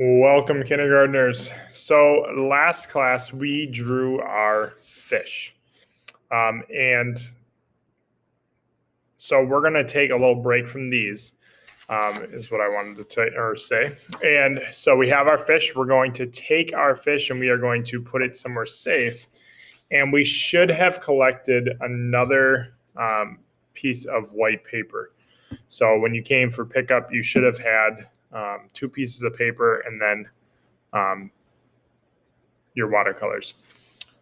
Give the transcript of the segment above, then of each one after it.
Welcome, kindergartners. So last class, we drew our fish. And so we're going to take a little break from these, is what I wanted to say. And so we have our fish. We're going to take our fish and we are going to put it somewhere safe. And we should have collected another piece of white paper. So when you came for pickup, you should have had two pieces of paper and then your watercolors.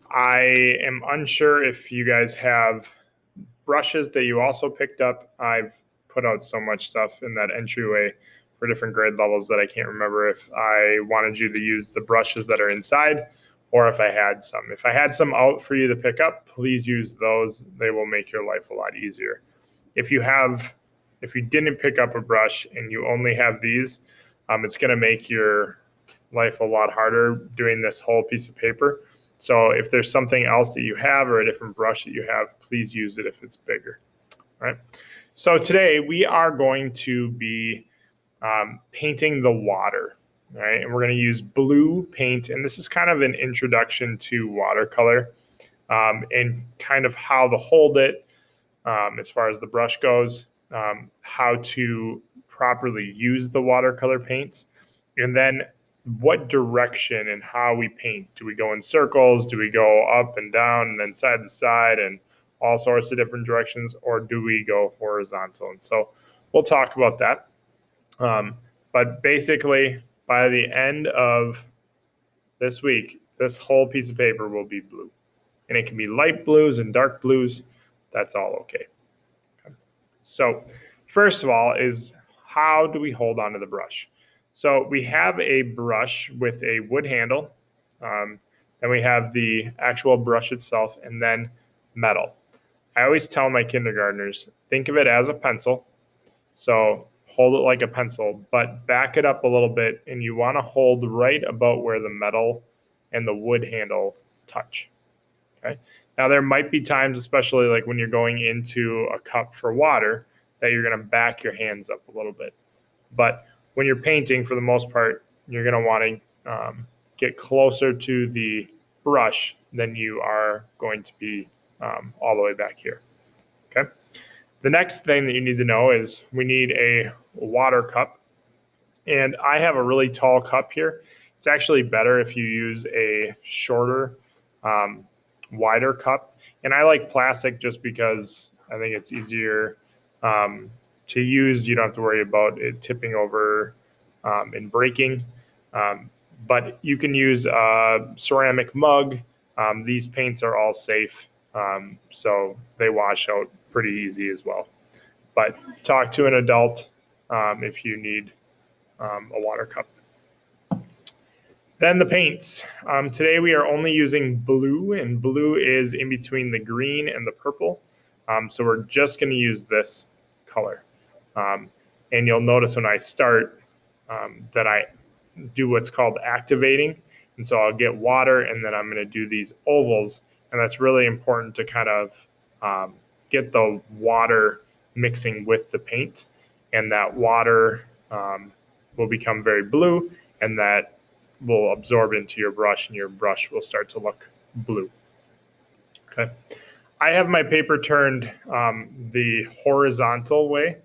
I am unsure if you guys have brushes that you also picked up. I've put out so much stuff in that entryway for different grade levels that I can't remember if I wanted you to use the brushes that are inside or if I had some. If I had some out for you to pick up, please use those. They will make your life a lot easier. If you didn't pick up a brush and you only have these, it's going to make your life a lot harder doing this whole piece of paper. So if there's something else that you have or a different brush that you have, please use it if it's bigger. All right. So today we are going to be painting the water. All right. And we're going to use blue paint. And this is kind of an introduction to watercolor and kind of how to hold it as far as the brush goes, how to properly use the watercolor paints, and then what direction and how we paint. Do we go in circles? Do we go up and down and then side to side and all sorts of different directions, or do we go horizontal? And so we'll talk about that. But basically, by the end of this week, this whole piece of paper will be blue. And it can be light blues and dark blues. That's all okay. So first of all is how do we hold onto the brush? So we have a brush with a wood handle, and we have the actual brush itself, and then metal. I always tell my kindergartners, think of it as a pencil. So hold it like a pencil, but back it up a little bit, and you want to hold right about where the metal and the wood handle touch. Okay. Now there might be times, especially like when you're going into a cup for water, that you're going to back your hands up a little bit. But when you're painting, for the most part, you're going to want to get closer to the brush than you are going to be all the way back here. Okay. The next thing that you need to know is we need a water cup. And I have a really tall cup here. It's actually better if you use a shorter, wider cup. And I like plastic just because I think it's easier to use. You don't have to worry about it tipping over and breaking. But you can use a ceramic mug. These paints are all safe, so they wash out pretty easy as well. But talk to an adult if you need a water cup. Then the paints. Today we are only using blue, and blue is in between the green and the purple. So we're just going to use this color. And you'll notice when I start that I do what's called activating. And so I'll get water, and then I'm going to do these ovals. And that's really important to kind of get the water mixing with the paint. And that water will become very blue, and that will absorb into your brush, and your brush will start to look blue. Okay. I have my paper turned the horizontal way.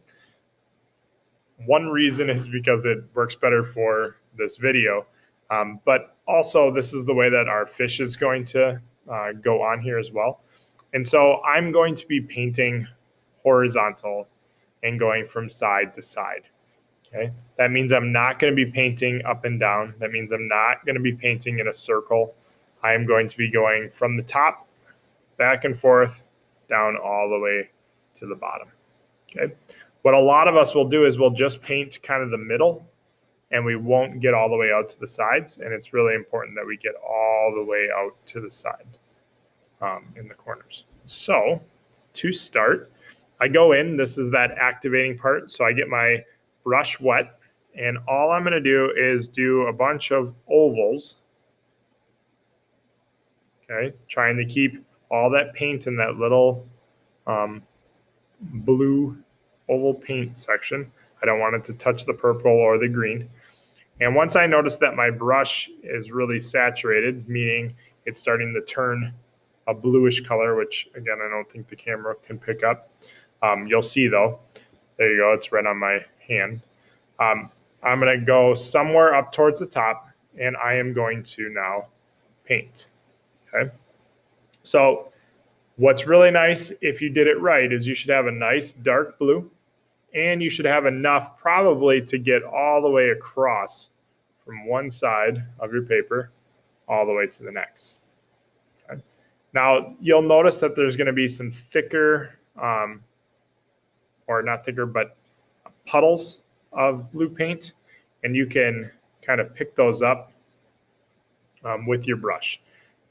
One reason is because it works better for this video, but also this is the way that our fish is going to go on here as well. And so I'm going to be painting horizontal and going from side to side. Okay. That means I'm not going to be painting up and down. That means I'm not going to be painting in a circle. I am going to be going from the top, back and forth, down all the way to the bottom. Okay. What a lot of us will do is we'll just paint kind of the middle, and we won't get all the way out to the sides. And it's really important that we get all the way out to the side in the corners. So to start, I go in. This is that activating part. So I get my brush wet, and all I'm going to do is do a bunch of ovals. Okay, trying to keep all that paint in that little blue oval paint section. I don't want it to touch the purple or the green. And once I notice that my brush is really saturated, meaning it's starting to turn a bluish color, which again, I don't think the camera can pick up. You'll see though, there you go, it's right on my hand. I'm gonna go somewhere up towards the top and I am going to now paint, okay? So what's really nice if you did it right is you should have a nice dark blue and you should have enough probably to get all the way across from one side of your paper all the way to the next. Okay. Now you'll notice that there's going to be some thicker, or not thicker, but puddles of blue paint, and you can kind of pick those up with your brush.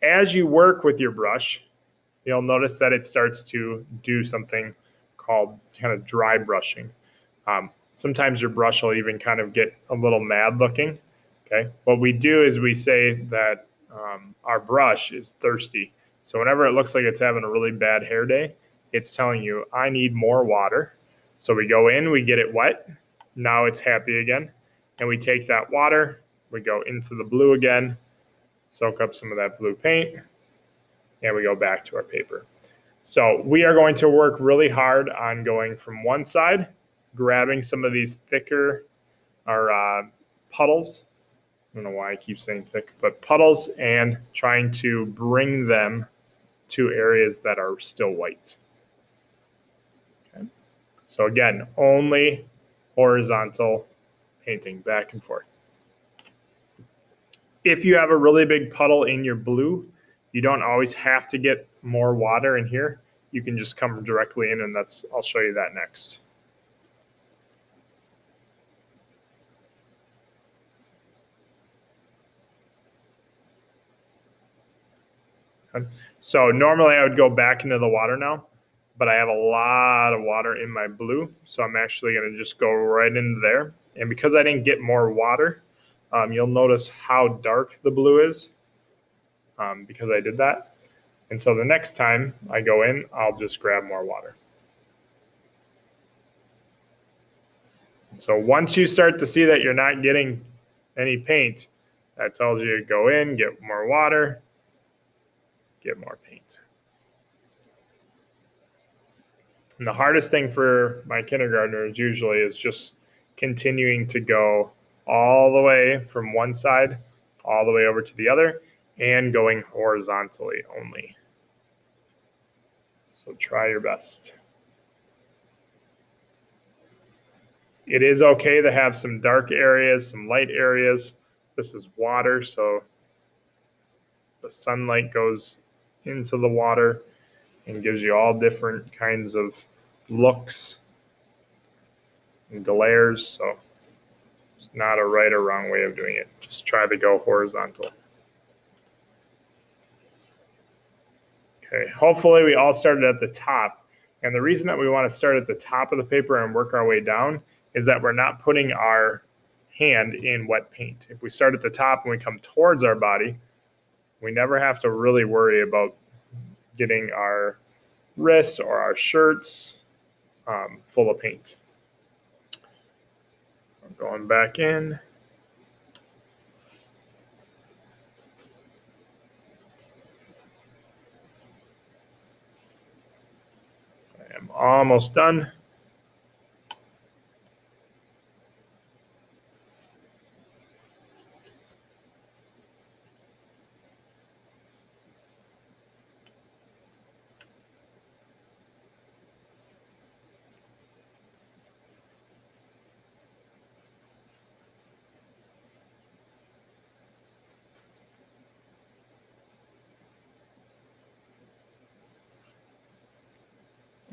As you work with your brush, you'll notice that it starts to do something called kind of dry brushing. Sometimes your brush will even kind of get a little mad looking. Okay, what we do is we say that our brush is thirsty. So whenever it looks like it's having a really bad hair day, it's telling you, I need more water. So we go in, we get it wet. Now it's happy again. And we take that water, we go into the blue again, soak up some of that blue paint, and we go back to our paper. So we are going to work really hard on going from one side, grabbing some of these thicker or puddles. I don't know why I keep saying thick, but puddles, and trying to bring them to areas that are still white. Okay. So again, only horizontal painting back and forth. If you have a really big puddle in your blue, you don't always have to get more water in here. You can just come directly in, and I'll show you that next. Okay. So normally I would go back into the water now, but I have a lot of water in my blue, so I'm actually going to just go right into there. And because I didn't get more water, you'll notice how dark the blue is because I did that. And so the next time I go in, I'll just grab more water. So once you start to see that you're not getting any paint, that tells you to go in, get more water, get more paint. And the hardest thing for my kindergartners usually is just continuing to go all the way from one side, all the way over to the other, and going horizontally only. So try your best. It is okay to have some dark areas, some light areas. This is water, so the sunlight goes into the water and gives you all different kinds of looks and glares. So it's not a right or wrong way of doing it. Just try to go horizontal. Okay, hopefully we all started at the top. And the reason that we want to start at the top of the paper and work our way down is that we're not putting our hand in wet paint. If we start at the top and we come towards our body, we never have to really worry about getting our wrists or our shirts full of paint. I'm going back in. I am almost done.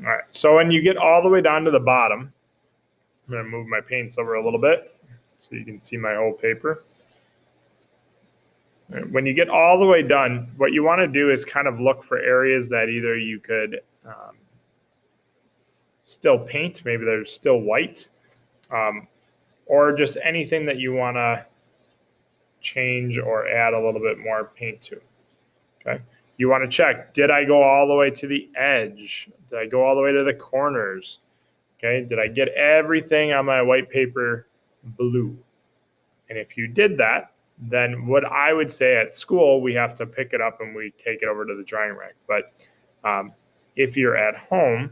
All right, so when you get all the way down to the bottom, I'm going to move my paints over a little bit so you can see my whole paper. When you get all the way done, what you want to do is kind of look for areas that either you could still paint, maybe they're still white, or just anything that you want to change or add a little bit more paint to. Okay. You want to check, did I go all the way to the edge? Did I go all the way to the corners? Okay. Did I get everything on my white paper blue? And if you did that, then what I would say at school, we have to pick it up and we take it over to the drying rack. But if you're at home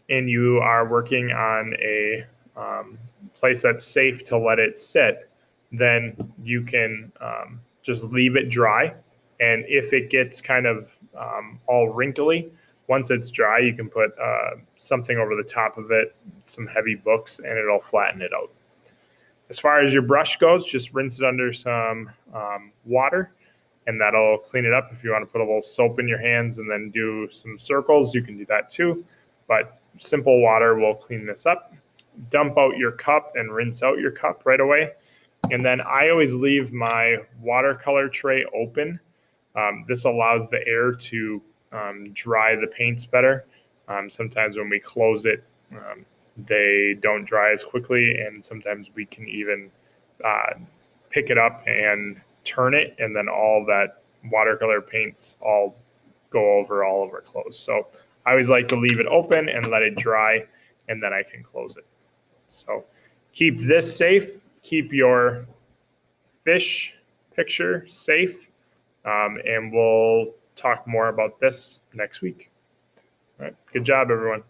and you are working on a place that's safe to let it sit, then you can just leave it dry. And if it gets kind of all wrinkly, once it's dry, you can put something over the top of it, some heavy books, and it'll flatten it out. As far as your brush goes, just rinse it under some water, and that'll clean it up. If you want to put a little soap in your hands and then do some circles, you can do that too. But simple water will clean this up. Dump out your cup and rinse out your cup right away. And then I always leave my watercolor tray open. This allows the air to dry the paints better. Sometimes when we close it, they don't dry as quickly, and sometimes we can even pick it up and turn it, and then all that watercolor paints all go over all of our clothes. So I always like to leave it open and let it dry, and then I can close it. So keep this safe. Keep your fish picture safe, and we'll talk more about this next week. All right. Good job, everyone.